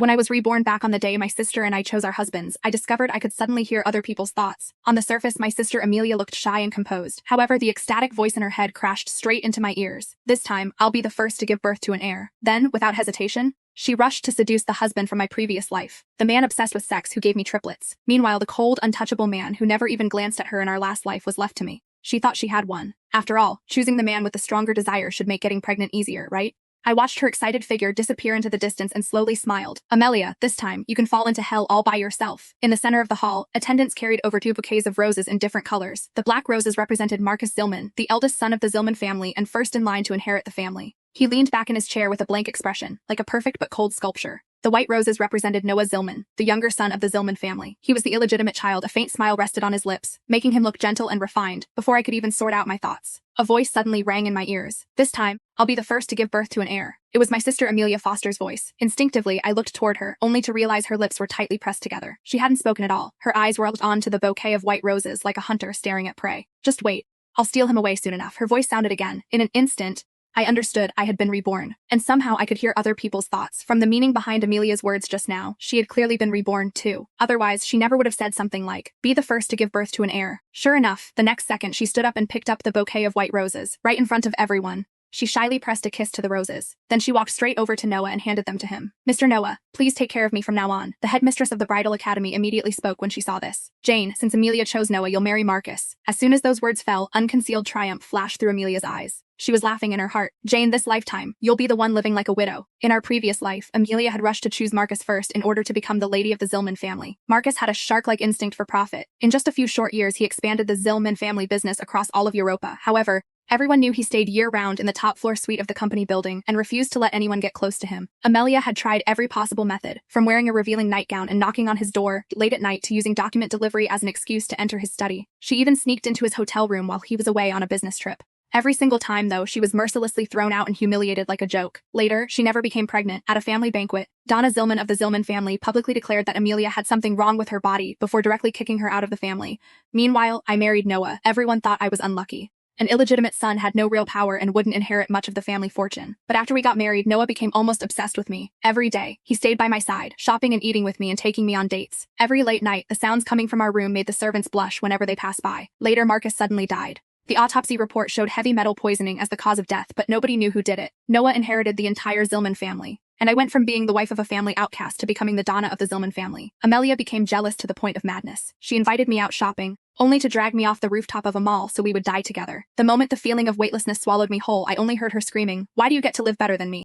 When I was reborn back on the day my sister and I chose our husbands, I discovered I could suddenly hear other people's thoughts. On the surface, my sister Amelia looked shy and composed. However, the ecstatic voice in her head crashed straight into my ears. This time, I'll be the first to give birth to an heir. Then, without hesitation, she rushed to seduce the husband from my previous life, the man obsessed with sex who gave me triplets. Meanwhile, the cold, untouchable man who never even glanced at her in our last life was left to me. She thought she had one. After all, choosing the man with the stronger desire should make getting pregnant easier, right? I watched her excited figure disappear into the distance and slowly smiled. Amelia, this time, you can fall into hell all by yourself. In the center of the hall, attendants carried over 2 bouquets of roses in different colors. The black roses represented Marcus Zillman, the eldest son of the Zillman family and first in line to inherit the family. He leaned back in his chair with a blank expression, like a perfect but cold sculpture. The white roses represented Noah Zillman, the younger son of the Zillman family. He was the illegitimate child. A faint smile rested on his lips, making him look gentle and refined. Before I could even sort out my thoughts, a voice suddenly rang in my ears. This time, I'll be the first to give birth to an heir. It was my sister Amelia Foster's voice. Instinctively, I looked toward her, only to realize her lips were tightly pressed together. She hadn't spoken at all. Her eyes were locked onto the bouquet of white roses like a hunter staring at prey. Just wait. I'll steal him away soon enough. Her voice sounded again. In an instant, I understood I had been reborn, and somehow I could hear other people's thoughts. From the meaning behind Amelia's words just now, she had clearly been reborn too. Otherwise, she never would have said something like, be the first to give birth to an heir. Sure enough, the next second she stood up and picked up the bouquet of white roses, right in front of everyone. She shyly pressed a kiss to the roses. Then she walked straight over to Noah and handed them to him. Mr. Noah, please take care of me from now on. The headmistress of the bridal academy immediately spoke when she saw this. Jane, since Amelia chose Noah, you'll marry Marcus. As soon as those words fell, unconcealed triumph flashed through Amelia's eyes. She was laughing in her heart. Jane, this lifetime, you'll be the one living like a widow. In our previous life, Amelia had rushed to choose Marcus first in order to become the lady of the Zillman family. Marcus had a shark-like instinct for profit. In just a few short years, he expanded the Zillman family business across all of Europa. However, everyone knew he stayed year-round in the top-floor suite of the company building and refused to let anyone get close to him. Amelia had tried every possible method, from wearing a revealing nightgown and knocking on his door late at night to using document delivery as an excuse to enter his study. She even sneaked into his hotel room while he was away on a business trip. Every single time, though, she was mercilessly thrown out and humiliated like a joke. Later, she never became pregnant. At a family banquet, Donna Zillman of the Zillman family publicly declared that Amelia had something wrong with her body before directly kicking her out of the family. Meanwhile, I married Noah. Everyone thought I was unlucky. An illegitimate son had no real power and wouldn't inherit much of the family fortune. But after we got married, Noah became almost obsessed with me. Every day, he stayed by my side, shopping and eating with me and taking me on dates. Every late night, the sounds coming from our room made the servants blush whenever they passed by. Later, Marcus suddenly died. The autopsy report showed heavy metal poisoning as the cause of death, but nobody knew who did it. Noah inherited the entire Zillman family, and I went from being the wife of a family outcast to becoming the Donna of the Zillman family. Amelia became jealous to the point of madness. She invited me out shopping, only to drag me off the rooftop of a mall so we would die together. The moment the feeling of weightlessness swallowed me whole, I only heard her screaming, "Why do you get to live better than me?"